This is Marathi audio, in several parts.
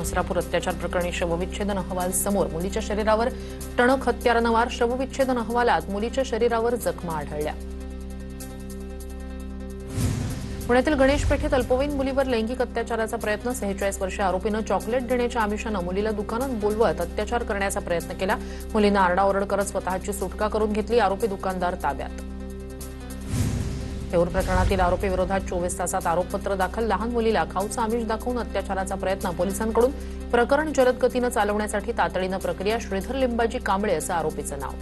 नसरापूर अत्याचार प्रकरणी शवविच्छेदन अहवाल समोर. मुलीच्या शरीरावर टणक हत्यारानं वार. शवविच्छेदन अहवालात मुलीच्या शरीरावर जखमा आढळल्या. पुण्यातील गणेश पेठेत अल्पवयीन मुलीवर लैंगिक अत्याचाराचा प्रयत्न. 46 वर्षीय आरोपीनं चॉकलेट देण्याच्या आमिषानं मुलीला दुकानात बोलवत अत्याचार करण्याचा प्रयत्न केला. मुलीनं आरडाओरड करत स्वतःची सुटका करून घेतली. आरोपी दुकानदार ताब्यात. थेऊर प्रकरणातील आरोपी विरोधात 24 तासात आरोपपत्र दाखल. लहान मुलीला खाऊचं आमिष दाखवून अत्याचाराचा प्रयत्न. पोलिसांकडून प्रकरण जलद गतीनं चालवण्यासाठी तातडीनं प्रक्रिया. श्रीधर लिंबाजी कांबळे असं आरोपीचं नाव.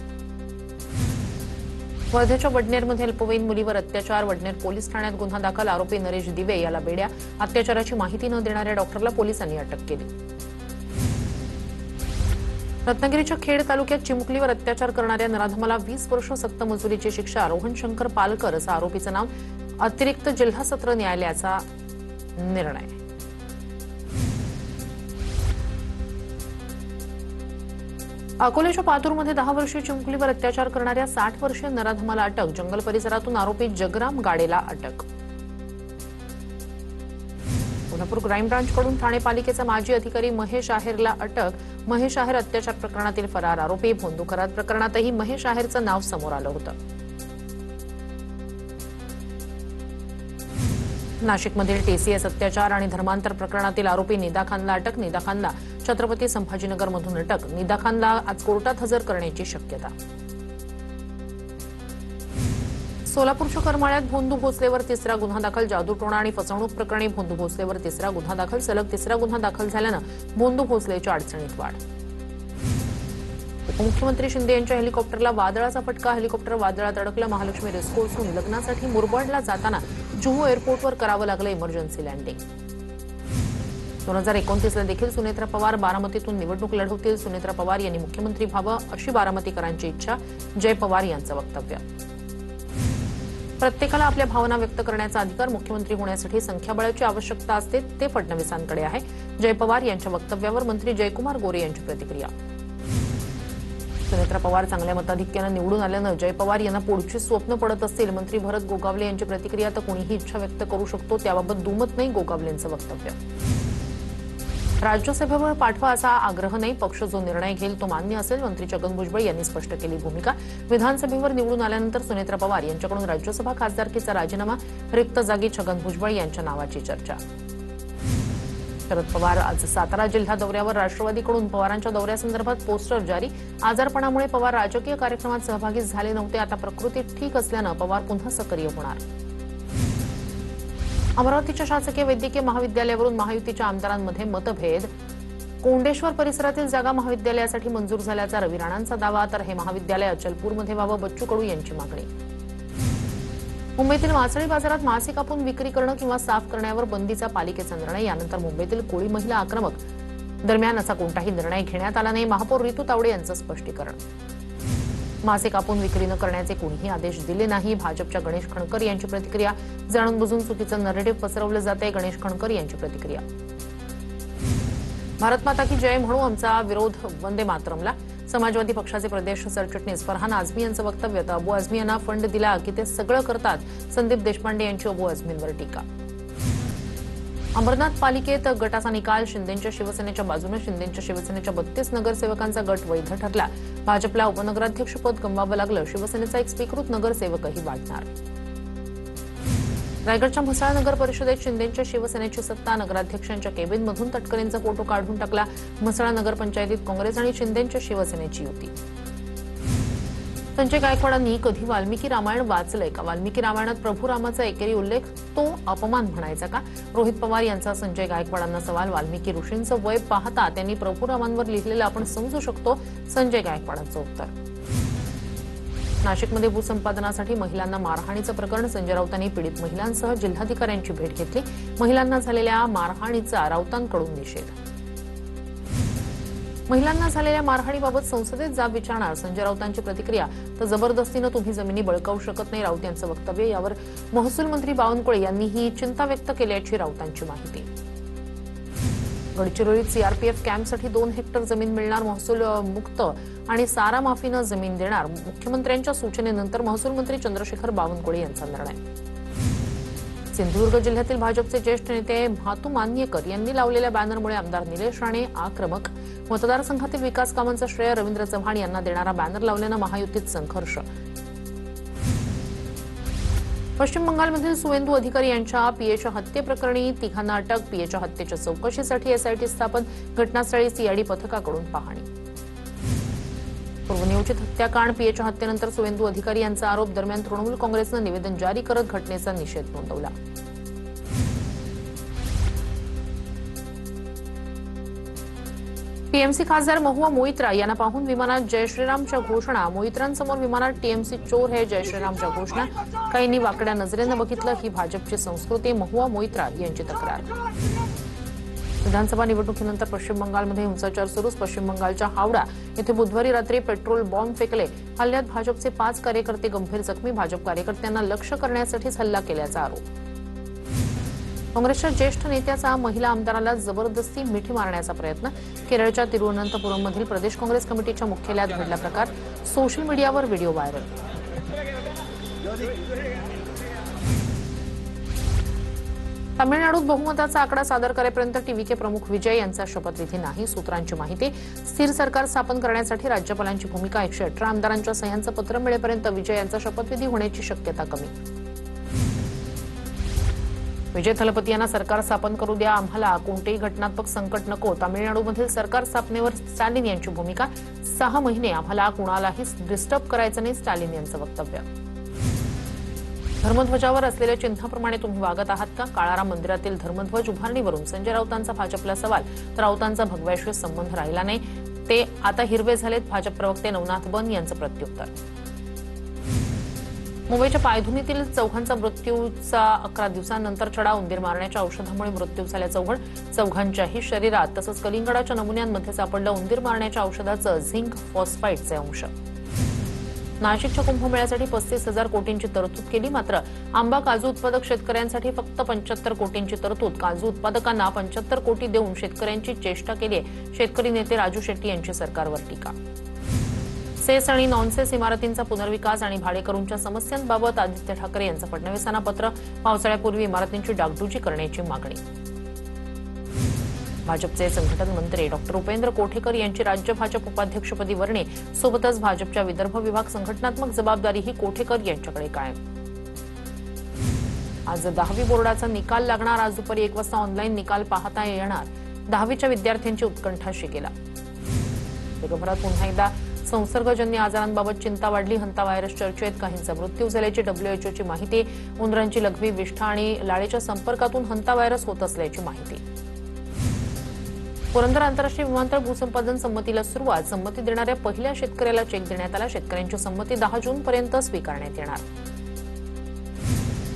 वर्धेच्या वडनेरमध्ये अल्पवयीन मुलीवर अत्याचार. वडनेर पोलीस ठाण्यात गुन्हा दाखल. आरोपी नरेश दिवे याला बेड्या. अत्याचाराची माहिती न देणाऱ्या डॉक्टरला पोलिसांनी अटक केली. रत्नागिरीच्या खेड तालुक्यात चिमुकलीवर अत्याचार करणाऱ्या नराधमाला 20 वर्ष सक्तमजुरीची शिक्षा. रोहन शंकर पालकर असं आरोपीचं नाव. अतिरिक्त जिल्हा सत्र न्यायालयाचा निर्णय. अकोल्याच्या पातूरमध्ये 10 वर्षीय चिमुकलीवर अत्याचार करणाऱ्या 60 वर्षीय नराधमाला अटक. जंगल परिसरातून आरोपी जगराम गाडेला अटक. कोल्हापूर क्राईम ब्रांचकडून ठाणे पालिकेचा माजी अधिकारी महेश आहेरला अटक. महेश आहेर अत्याचार प्रकरणातील फरार आरोपी. भोंदू करार प्रकरणातही महेश आहेरचं नाव समोर आलं होतं. नाशिकमधील टीसीएस अत्याचार आणि धर्मांतर प्रकरणातील आरोपी निदा खानला अटक. निदा खानला छत्रपती संभाजीनगरमधून अटक. निदा खानला आज कोर्टात हजर करण्याची शक्यता. सोलापूरच्या करमाळ्यात भोंदू भोसलेवर तिसरा गुन्हा दाखल. जादूटोणा आणि फसवणूक प्रकरणी भोंदू भोसलेवर तिसरा गुन्हा दाखल. सलग तिसरा गुन्हा दाखल झाल्यानं भोंदू भोसलेच्या अडचणीत वाढ. उपमुख्यमंत्री शिंदे यांच्या हेलिकॉप्टरला वादळाचा फटका. हेलिकॉप्टर वादळात अडकलं. महालक्ष्मी रेस्कोर्सहून लग्नासाठी मुरबाडला जाताना जुहू एअरपोर्टवर करावं लागलं इमर्जन्सी लँडिंग. 2029ला देखील सुनेत्रा पवार बारामतीतून निवडणूक लढवतील. सुनेत्रा पवार यांनी मुख्यमंत्री व्हावं अशी बारामतीकरांची इच्छा. जय पवार यांचं वक्तव्य. प्रत्येकाला आपल्या भावना व्यक्त करण्याचा अधिकार. मुख्यमंत्री होण्यासाठी संख्याबळाची आवश्यकता असते, ते फडणवीसांकडे आहे. जय पवार यांच्या वक्तव्यावर मंत्री जयकुमार गोरे यांची प्रतिक्रिया. सुनेत्रा पवार चांगल्या मताधिक्यानं निवडून आल्यानं जय पवार यांना पुढची स्वप्न पडत असतील. मंत्री भरत गोगावले यांची प्रतिक्रिया. तर कोणीही इच्छा व्यक्त करू शकतो, त्याबाबत दुमत नाही. गोगावलेंचं वक्तव्य. राज्यसभेवर पाठवा असा आग्रह नाही. पक्ष जो निर्णय घेईल तो मान्य असेल. मंत्री छगन भुजबळ यांनी स्पष्ट केली भूमिका. विधानसभेवर निवडून आल्यानंतर सुनेत्रा पवार यांच्याकडून राज्यसभा खासदारकीचा राजीनामा. रिक्त जागी छगन भुजबळ यांच्या नावाची चर्चा. शरद पवार आज सातारा जिल्हा दौऱ्यावर. राष्ट्रवादीकडून पवारांच्या दौऱ्यासंदर्भात पोस्टर जारी. आजारपणामुळे पवार राजकीय कार्यक्रमात सहभागी झाले नव्हते. आता प्रकृती ठीक असल्यानं पवार पुन्हा सक्रिय होणार. अमरावतीच्या शासकीय वैद्यकीय महाविद्यालयावरून महायुतीच्या आमदारांमध्ये मतभेद. कोंडेश्वर परिसरातील जागा महाविद्यालयासाठी मंजूर झाल्याचा रवी राणांचा दावा. तर हे महाविद्यालय अचलपूरमध्ये व्हावं, बच्चू कडू यांची मागणी. मुंबईतील मासळी बाजारात मासे कापून विक्री करणं किंवा साफ करण्यावर बंदीचा पालिकेचा निर्णय. यानंतर मुंबईतील कोळी महिला आक्रमक. दरम्यान असा कोणताही निर्णय घेण्यात आला नाही. महापौर रितू तावडे यांचं स्पष्टीकरण. मासे कापून विक्री न करण्याचे कोणीही आदेश दिले नाही. भाजपच्या गणेश खणकर यांची प्रतिक्रिया. जाणून बुजून चुकीचं नरेटिव्ह पसरवलं जाते. गणेश खणकर यांची प्रतिक्रिया. भारत माता की जय म्हणू आमचा विरोध वंदे मातरमला. समाजवादी पक्षाचे प्रदेश सरचिटणीस फरहान आझमी यांचं वक्तव्य. तर अबू आझमी यांना फंड दिला की ते सगळं करतात. संदीप देशपांडे यांची अबू आझमींवर टीका. अंबरनाथ पालिकेत गटाचा निकाल. शिंदेंच्या शिवसेनेच्या बाजूने. शिंदेंच्या शिवसेनेच्या 32 नगरसेवकांचा गट वैध ठरला. भाजपला उपनगराध्यक्षपद गमवावं लागलं. शिवसेनेचा एक स्वीकृत नगरसेवकही वाढणार. रायगडच्या म्हसळा नगर परिषदेत शिंदेंच्या शिवसेनेची सत्ता. नगराध्यक्षांच्या केबिनमधून तटकरेंचा फोटो काढून टाकला. म्हसळा नगरपंचायतीत काँग्रेस आणि शिंदेंच्या शिवसेनेची युती. संजय गायकवाडांनी कधी वाल्मिकी रामायण वाचलंय का? वाल्मिकी रामायणात प्रभू रामाचा एकेरी उल्लेख, तो अपमान म्हणायचा का? रोहित पवार यांचा संजय गायकवाडांना सवाल. वाल्मिकी ऋषींचं वय पाहता त्यांनी प्रभू रामांवर लिहिलेलं आपण समजू शकतो. संजय गायकवाडांचं उत्तर. नाशिकमध्ये भूसंपादनासाठी महिलांना मारहाणीचं प्रकरण. संजय राऊतांनी पीडित महिलांसह जिल्हाधिकाऱ्यांची भेट घेतली. महिलांना झालेल्या मारहाणीचा राऊतांकडून निषेध. महिलांना झालेल्या मारहाणीबाबत संसदेत जाब विचारणार. संजय राऊतांची प्रतिक्रिया. तर जबरदस्तीनं तुम्ही जमिनी बळकावू शकत नाही. राऊत यांचं वक्तव्य. यावर महसूल मंत्री बावनकुळे यांनीही चिंता व्यक्त केल्याची राऊतांची माहिती. गडचिरोलीत सीआरपीएफ कॅम्पसाठी 2 हेक्टर जमीन मिळणार. महसूल मुक्त आणि सारा माफीनं जमीन देणार. मुख्यमंत्र्यांच्या सूचनेनंतर महसूल मंत्री चंद्रशेखर बावनकुळे यांचा निर्णय. सिंधुदुर्ग जिल्ह्यातील भाजपचे ज्येष्ठ नेते म्हातू मान्येकर यांनी लावलेल्या बॅनरमुळे आमदार निलेश राणे आक्रमक. मतदारसंघातील विकास कामांचं श्रेय रवींद्र चव्हाण यांना देणारा बॅनर लावल्यानं महायुतीत संघर्ष. पश्चिम बंगालमधील सुवेंदू अधिकारी यांच्या पीएच्या हत्येप्रकरणी तिघांना अटक. पीएच्या हत्येच्या चौकशीसाठी एसआयटी स्थापन. घटनास्थळी सीआयडी पथकाकडून पाहणी. पूर्वनियोजित हत्याकांड. पीएच्या हत्येनंतर सुवेंदू अधिकारी यांचा आरोप. दरम्यान तृणमूल काँग्रेसनं निवेदन जारी करत घटनेचा निषेध नोंदवला. टीएमसी खासदार महुआ मोइत्रा यांना पाहून विमानात जय श्रीरामच्या घोषणा. मोइत्रांसमोर विमानात टीएमसी चोर है जय श्रीरामच्या घोषणा. काहींनी वाकड्या नजरेनं बघितलं. ही भाजपची संस्कृती. महुआ मोइत्रा यांची तक्रार. विधानसभा निवडणुकीनंतर पश्चिम बंगालमध्ये हिंसाचार सुरूच. पश्चिम बंगालच्या हावडा येथे बुधवारी रात्री पेट्रोल बॉम्ब फेकले. हल्ल्यात भाजपचे 5 कार्यकर्ते गंभीर जखमी. भाजप कार्यकर्त्यांना लक्ष्य करण्यासाठीच हल्ला केल्याचा आरोप. काँग्रेसच्या ज्येष्ठ नेत्याचा महिला आमदाराला जबरदस्ती मिठी मारण्याचा प्रयत्न. केरळच्या तिरुवनंतपुरममधील प्रदेश काँग्रेस कमिटीच्या मुख्यालयात घडला प्रकार. सोशल मीडियावर व्हिडिओ व्हायरल. तामिळनाडूत बहुमताचा आकडा सादर करेपर्यंत टीव्हीके प्रमुख विजय यांचा शपथविधी नाही. सूत्रांची माहिती. स्थिर सरकार स्थापन करण्यासाठी राज्यपालांची भूमिका. 118 आमदारांच्या सह्यांचं पत्र मिळेपर्यंत विजय यांचा शपथविधी होण्याची शक्यता कमी. विजय थलपती यांना सरकार स्थापन करू द्या. आम्हाला कोणतेही घटनात्मक संकट नको. तामिळनाडूमधील सरकार स्थापनेवर स्टॅलिन यांची भूमिका. 6 महिने आम्हाला कुणालाही डिस्टर्ब करायचं नाही. स्टॅलिन यांचं वक्तव्य. धर्मध्वजावर असलेल्या चिन्हाप्रमाणे तुम्ही वागत आहात का? काळाराम मंदिरातील धर्मध्वज उभारणीवरून संजय राऊतांचा भाजपला सवाल. तर राऊतांचा भगव्याशी संबंध राहिला नाही. ते आता हिरवे झालेत. भाजप प्रवक्ते नवनाथ बन यांचं प्रत्युत्तर. मुंबईच्या पायधुनीतील चौघांचा मृत्यूचा 11 दिवसांनंतर छडा. उंदीर मारण्याच्या औषधामुळे मृत्यू झाल्याचं उघड. चौघांच्याही शरीरात तसंच कलिंगडाच्या नमुन्यांमध्ये सापडलं उंदीर मारण्याच्या औषधाचं झिंक फॉस्फाईडचे अंश. नाशिकच्या कुंभमेळ्यासाठी 35,000 कोटींची तरतूद केली. मात्र आंबा काजू उत्पादक शेतकऱ्यांसाठी फक्त 75 कोटींची तरतूद. काजू उत्पादकांना 75 कोटी देऊन शेतकऱ्यांची चेष्टा केली आहे. शेतकरी नेते राजू शेट्टी यांची सरकारवर टीका. सेस आणि नॉनसेस इमारतींचा पुनर्विकास आणि भाडेकरूंच्या समस्यांबाबत आदित्य ठाकरे यांचं फडणवीसांना पत्र. पावसाळ्यापूर्वी इमारतींची डागडुजी करण्याची मागणी. भाजपचे संघटन मंत्री डॉक्टर उपेंद्र कोठेकर यांची राज्य भाजप उपाध्यक्षपदी वर्णी. सोबतच भाजपच्या विदर्भ विभाग संघटनात्मक जबाबदारीही कोठेकर यांच्याकडे कायम. आज 10वी बोर्डाचा निकाल लागणार. आज दुपारी 1 वाजता ऑनलाईन निकाल पाहता येणार. 10वीच्या विद्यार्थ्यांची उत्कंठा शिकेला. जगभरात पुन्हा एकदा संसर्गजन्य आजारांबाबत चिंता वाढली. हंता व्हायरस चर्चेत. काहींचा मृत्यू झाल्याची डब्ल्यूएचओची माहिती. उंदरांची लघवी, विष्ठा आणि लाळेच्या संपर्कातून हंता व्हायरस होत असल्याची माहिती. पुरंदर आंतरराष्ट्रीय विमानतळ भूसंपादन संमतीला सुरुवात. संमती देणाऱ्या पहिल्या शेतकऱ्याला चेक देण्यात आला. शेतकऱ्यांची संमती 10 जूनपर्यंत स्वीकारण्यात येणार.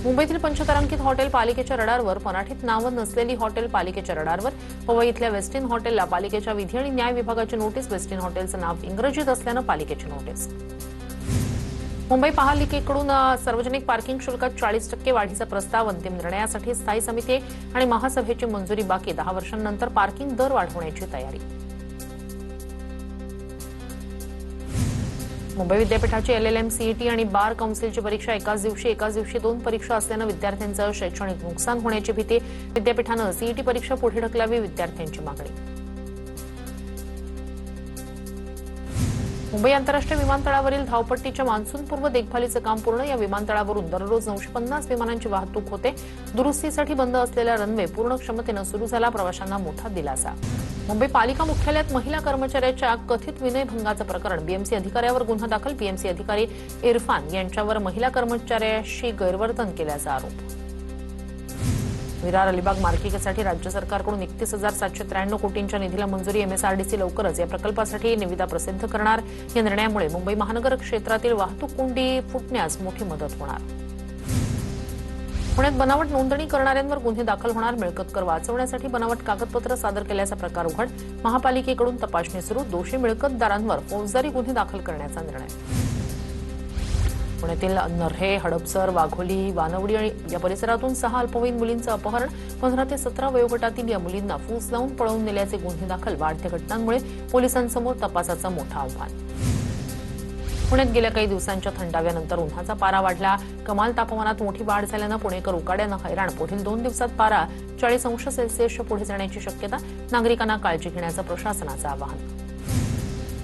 मुंबईतील पंचतारांकित हॉटेल पालिकेच्या रडारवर. मराठीत नावं नसलेली हॉटेल पालिकेच्या रडारवर. पवई इथल्या वेस्टिन हॉटेलला पालिकेच्या विधी आणि न्याय विभागाची नोटीस. वेस्टिन हॉटेलचं नाव इंग्रजीत असल्यानं पालिकेची नोटीस. मुंबई महापालिकेकडून सार्वजनिक पार्किंग शुल्कात 40% वाढीचा प्रस्ताव. अंतिम निर्णयासाठी स्थायी समिती आणि महासभेची मंजुरी बाकी. 10 वर्षांनंतर पार्किंग दर वाढवण्याची तयारी. मुंबई विद्यापीठाची LLM, CET आणि बार काउन्सिलची परीक्षा एकाच दिवशी 2 परीक्षा असल्यानं विद्यार्थ्यांचं शैक्षणिक नुकसान होण्याची भीती. विद्यापीठानं CET परीक्षा पुढे ढकलावी. विद्यार्थ्यांची मागणी. मुंबई आंतरराष्ट्रीय विमानतळावरील धावपट्टीच्या मान्सूनपूर्व देखभालीचं काम पूर्ण. या विमानतळावरून दररोज 950 विमानांची वाहतूक होते. दुरुस्तीसाठी बंद असलेला रनवे पूर्ण क्षमतेनं सुरू झाला. प्रवाशांना मोठा दिलासा. मुंबई पालिका मुख्यालयात महिला कर्मचाऱ्याच्या कथित विनयभंगाचं प्रकरण. बीएमसी अधिकाऱ्यावर गुन्हा दाखल. पीएमसी अधिकारी इरफान यांच्यावर महिला कर्मचाऱ्याशी गैरवर्तन केल्याचा आरोप. विरार अलिबाग मार्गिकेसाठी राज्य सरकारकडून 31,793 कोटींच्या निधीला मंजुरी. MSRDC लवकरच या प्रकल्पासाठी निविदा प्रसिद्ध करणार. या निर्णयामुळे मुंबई महानगर क्षेत्रातील वाहतूक कोंडी फुटण्यास मोठी मदत होणार. पुण्यात बनावट नोंदणी करणाऱ्यांवर गुन्हे दाखल होणार. मिळकत कर वाचवण्यासाठी बनावट कागदपत्र सादर केल्याचा प्रकार उघड. महापालिकेकडून तपासणी सुरू. दोषी मिळकतदारांवर फौजदारी गुन्हे दाखल करण्याचा निर्णय. पुण्यातील नर्हे, हडपसर, वाघोली, वानवडी आणि या परिसरातून 6 अल्पवयीन मुलींचं अपहरण. 15 ते 17 वयोगटातील या मुलींना फूस लावून पळवून नेल्याचे गुन्हे दाखल. वाढत्या घटनांमुळे पोलिसांसमोर तपासाचं मोठं आव्हान. पुण्यात गेल्या काही दिवसांच्या थंडाव्यानंतर उन्हाचा पारा वाढला. कमाल तापमानात मोठी वाढ झाल्यानं पुणेकर उकाड्यानं हैराण. पुढील 2 दिवसात पारा 40 अंश सेल्सिअसच्या पुढे जाण्याची शक्यता. नागरिकांना काळजी घेण्याचं प्रशासनाचं आवाहन.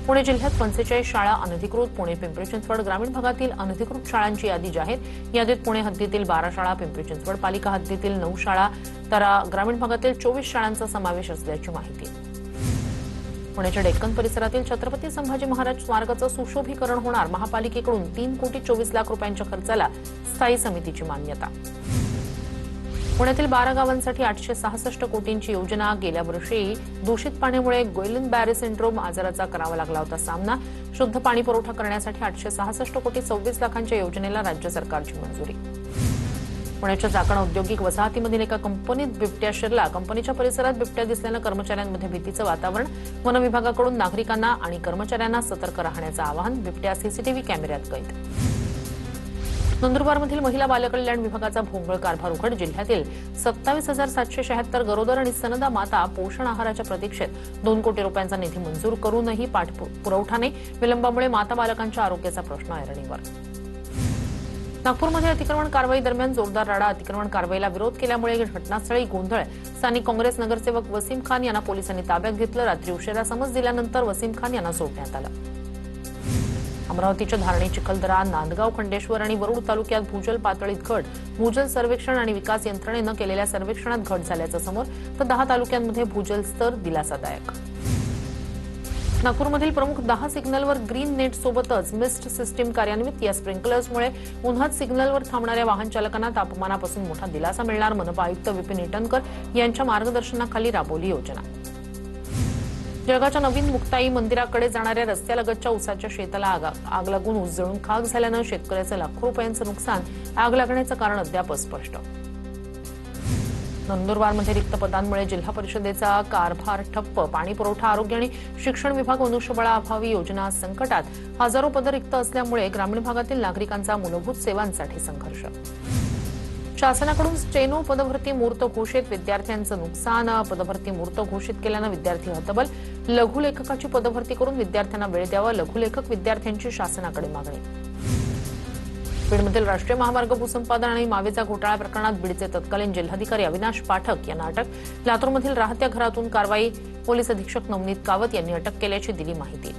पुणे जिल्ह्यात 45 शाळा अनधिकृत. पुणे पिंपरी चिंचवड ग्रामीण भागातील अनधिकृत शाळांची यादी जाहीर. यादीत पुणे हद्दीतील 12 शाळा, पिंपरी चिंचवड पालिका हद्दीतील 9 शाळा तर ग्रामीण भागातील 24 शाळांचा समावेश असल्याची माहिती. पुण्याच्या डेक्कन परिसरातील छत्रपती संभाजी महाराज स्मारकाचं सुशोभीकरण होणार. महापालिकेकडून 3,24,00,000 रुपयांच्या खर्चाला स्थायी समितीची मान्यता. पुण्यातील 12 गावांसाठी 866 कोटींची योजना. गेल्या वर्षी दूषित पाण्यामुळे गोयलन बॅरे सिंड्रोम आजाराचा करावा लागला होता सामना. शुद्ध पाणी पुरवठा करण्यासाठी 866 कोटी 26 लाखांच्या योजनेला राज्य सरकारची मंजुरी. पुण्याच्या चाकण औद्योगिक वसाहतीमधील एका कंपनीत बिबट्या शिरला. कंपनीच्या परिसरात बिबट्या दिसल्यानं कर्मचाऱ्यांमध्ये भीतीचं वातावरण. वन विभागाकडून नागरिकांना आणि कर्मचाऱ्यांना सतर्क राहण्याचं आवाहन. बिबट्या सीसीटीव्ही कॅमेऱ्यात कैद. नंदुरबारमधील महिला बालकल्याण विभागाचा भोंगळ कारभार उघड. जिल्ह्यातील 27,776 गरोदर आणि स्तनदा माता पोषण आहाराच्या प्रतीक्षेत 2 कोटी रुपयांचा निधी मंजूर करूनही पाठपुरवठा नाही. विलंबामुळे माता बालकांच्या आरोग्याचा प्रश्न ऐरणीवर. नागपूरमध्ये अतिक्रमण कारवाई दरम्यान जोरदार राडा. अतिक्रमण कारवाईला विरोध केल्यामुळे घटनास्थळी गोंधळ. स्थानिक काँग्रेस नगरसेवक वसीम खान यांना पोलिसांनी ताब्यात घेतलं. रात्री उशिरा समज दिल्यानंतर वसीम खान यांना सोडण्यात आलं. अमरावतीच्या धारणी, चिखलदरा, नांदगाव, खंडेश्वर आणि वरुड तालुक्यात भूजल पातळीत घट. भूजल सर्वेक्षण आणि विकास यंत्रणेनं केलेल्या सर्वेक्षणात घट झाल्याचं समोर. तर 10 तालुक्यांमध्ये भूजल स्तर दिलासादायक. नागपूरमधील प्रमुख 10 सिग्नलवर ग्रीन नेट सोबतच मिस्ट सिस्टीम कार्यान्वित. या स्प्रिंकलर्समुळे उन्हात सिग्नलवर थांबणाऱ्या वाहन चालकांना तापमानापासून मोठा दिलासा मिळणार. मनपा आयुक्त विपिन इटनकर यांच्या मार्गदर्शनाखाली राबवली योजना. जळगावच्या नवीन मुक्ताई मंदिराकडे जाणाऱ्या रस्त्यालगतच्या उसाच्या शेताला आग लागून ऊस जळून खाक झाल्यानं शेतकऱ्याचं लाखो रुपयांचं नुकसान. आग लागण्याचं कारण अद्याप अस्पष्ट. नंदुरबारमध्ये रिक्त पदांमुळे जिल्हा परिषदेचा कारभार ठप्प. पाणी पुरवठा, आरोग्य आणि शिक्षण विभाग मनुष्यबळाअभावी योजना संकटात. हजारो पदं रिक्त असल्यामुळे ग्रामीण भागातील नागरिकांचा मूलभूत सेवांसाठी संघर्ष. शासनाकडून स्टेनो पदभरती मूर्त घोषित. विद्यार्थ्यांचं नुकसान. पदभरती मूर्त घोषित केल्यानं विद्यार्थी हतबल. लघुलेखकाची पदभरती करून विद्यार्थ्यांना वेळ द्यावा. लघुलेखक विद्यार्थ्यांची शासनाकडे मागणी. बीडमधील राष्ट्रीय महामार्ग भूसंपादन आणि मावेजा घोटाळा प्रकरणात बीडचे तत्कालीन जिल्हाधिकारी अविनाश पाठक यांना अटक. लातूरमधील राहत्या घरातून कारवाई. पोलीस अधीक्षक नवनीत कावत यांनी अटक केल्याची दिली माहिती.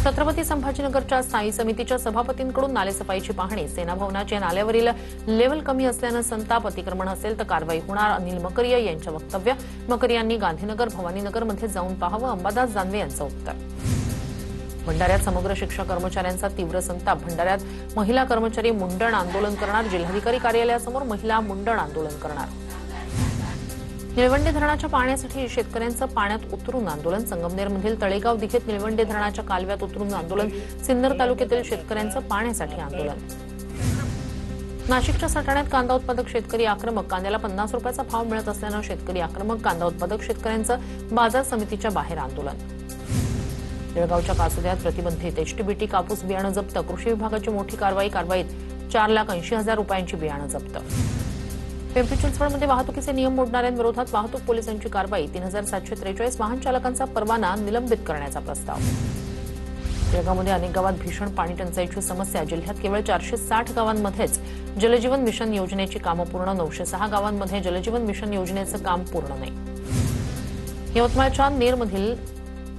छत्रपती संभाजीनगरच्या स्थायी समितीच्या सभापतींकडून नालेसफाईची पाहणी. सेना भवनाच्या नाल्यावरील लेव्हल कमी असल्यानं संताप. अतिक्रमण असेल तर कारवाई होणार. अनिल मकरिया यांचं वक्तव्य. मकरियांनी गांधीनगर, भवानीनगरमध्ये जाऊन पाहावं. अंबादास दानवे यांचं उत्तर. भंडाऱ्यात समग्र शिक्षा कर्मचाऱ्यांचा तीव्र संताप. भंडाऱ्यात महिला कर्मचारी मुंडण आंदोलन करणार. जिल्हाधिकारी कार्यालयासमोर महिला मुंडण आंदोलन करणार. निळवंडे धरणाच्या पाण्यासाठी शेतकऱ्यांचं पाण्यात उतरून आंदोलन. संगमनेरमधील तळेगाव दिघेत निळवंडे धरणाच्या कालव्यात उतरून आंदोलन. सिन्नर तालुक्यातील शेतकऱ्यांचं पाण्यासाठी आंदोलन. नाशिकच्या सटाण्यात कांदा उत्पादक शेतकरी आक्रमक. कांद्याला 50 रुपयाचा भाव मिळत असल्यानं शेतकरी आक्रमक. कांदा उत्पादक शेतकऱ्यांचं बाजार समितीच्या बाहेर आंदोलन. जळगावच्या कासुद्यात प्रतिबंधित एचटीबीटी कापूस बियाणं जप्त. कृषी विभागाची मोठी कारवाईत 4,80,000 रुपयांची बियाणं जप्त. पिंपरी चिंचवडमध्ये वाहतुकीचे नियम मोडणाऱ्यांविरोधात वाहतूक पोलिसांची कारवाई. 3,743 वाहन चालकांचा परवाना निलंबित करण्याचा प्रस्ताव. जळगावमध्ये अनेक गावात भीषण पाणी टंचाईची समस्या. जिल्ह्यात केवळ 460 गावांमध्येच जलजीवन मिशन योजनेची कामं पूर्ण. 906 गावांमध्ये जलजीवन मिशन योजनेचं काम पूर्ण नाही. यवतमाळच्या नेरमधील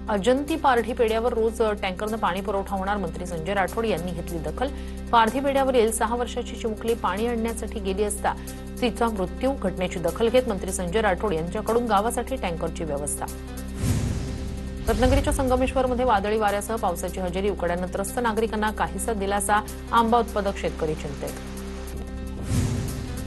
अजंती पारधी पेढ्यावर रोज टँकरनं पाणी पुरवठा होणार. मंत्री संजय राठोड यांनी घेतली दखल. पारधी पेढ्यावरील 6 वर्षाची चिमुकली पाणी आणण्यासाठी गेली असता तिचा मृत्यू. घटनेची दखल घेत मंत्री संजय राठोड यांच्याकडून गावासाठी टँकरची व्यवस्था. रत्नागिरीच्या संगमेश्वरमध्ये वादळी वाऱ्यासह पावसाची हजेरी. उकाड्यानं त्रस्त नागरिकांना काहीसा दिलासा. आंबा उत्पादक शेतकरी चिंतेत.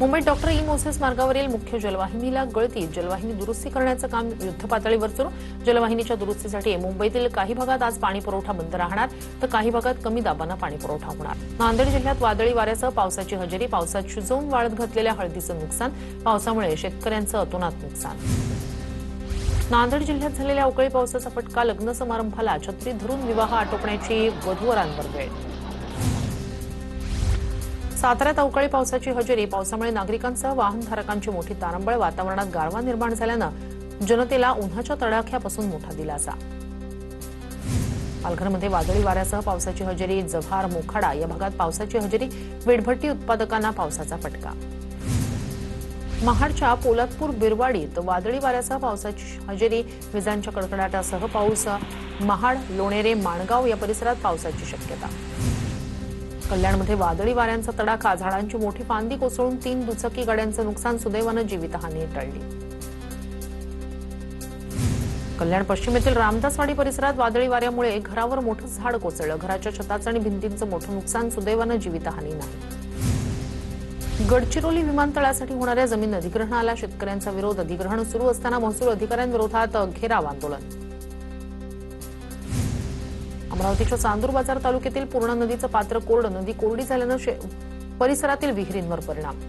मुंबईत डॉक्टर ई मोसेस मार्गावरील मुख्य जलवाहिनीला गळती. जलवाहिनी दुरुस्ती करण्याचं काम युद्धपातळीवर सुरू. जलवाहिनीच्या दुरुस्तीसाठी मुंबईतील काही भागात आज पाणी पुरवठा बंद राहणार तर काही भागात कमी दाबानं पाणी पुरवठा होणार. नांदेड जिल्ह्यात वादळी वाऱ्यासह पावसाची हजेरी. पावसात शिजवून वाळत घातलेल्या हळदीचं नुकसान. पावसामुळे शेतकऱ्यांचं अतोनात नुकसान. नांदेड जिल्ह्यात झालेल्या अवकाळी पावसाचा फटका. लग्न समारंभाला छत्री धरून विवाह आटोपण्याची वधूवरांवर वेळ. साताऱ्यात अवकाळी पावसाची हजेरी. पावसामुळे नागरिकांसह वाहनधारकांची मोठी तारंबळ. वातावरणात गारवा निर्माण झाल्यानं जनतेला उन्हाच्या तडाख्यापासून मोठा दिलासा. पालघरमध्ये वादळी वाऱ्यासह पावसाची हजेरी, जव्हार मोखाडा या भागात पावसाची हजेरी, वीटभट्टी उत्पादकांना पावसाचा फटका. महाडच्या पोलादपूर बिरवाडीत वादळी वाऱ्यासह पावसाची हजेरी, विजांच्या कडकडाटासह पाऊस. महाड, लोणेरे, माणगाव या परिसरात पावसाची शक्यता. कल्याणमध्ये वादळी वाऱ्यांचा तडाखा, झाडांची मोठी फांदी कोसळून 3 दुचाकी गाड्यांचं नुकसान, सुदैवानं जीवितहानी टळली. कल्याण पश्चिमेतील रामदासवाडी परिसरात वादळी वाऱ्यामुळे घरावर मोठं झाड कोसळलं. घराच्या छताचं आणि भिंतींचं मोठं नुकसान, सुदैवानं जीवितहानी नाही. गडचिरोली विमानतळासाठी होणाऱ्या जमीन अधिग्रहणाला शेतकऱ्यांचा विरोध. अधिग्रहण सुरू असताना महसूल अधिकाऱ्यांविरोधात घेराव आंदोलन. अमरावतीच्या चांदूर बाजार तालुक्यातील पूर्णा नदीचं पात्र कोरडं. नदी कोरडी झाल्यानं परिसरातील विहिरींवर परिणाम.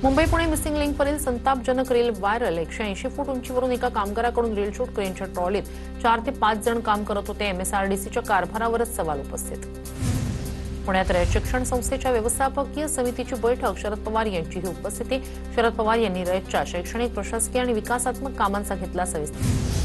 मुंबई पुणे मिसिंग लिंकवरील संतापजनक रील व्हायरल. 180 फूट उंचीवरून एका कामगाराकडून रील शूट. क्रेनच्या ट्रॉलीत 4 ते 5 जण काम करत होते. एमएसआरडीसीच्या कारभारावरच सवाल उपस्थित. पुण्यात रयत शिक्षण संस्थेच्या व्यवस्थापकीय समितीची बैठक. शरद पवार यांचीही उपस्थिती. शरद पवार यांनी रयतच्या शैक्षणिक, प्रशासकीय आणि विकासात्मक कामांचा घेतला सविस्तर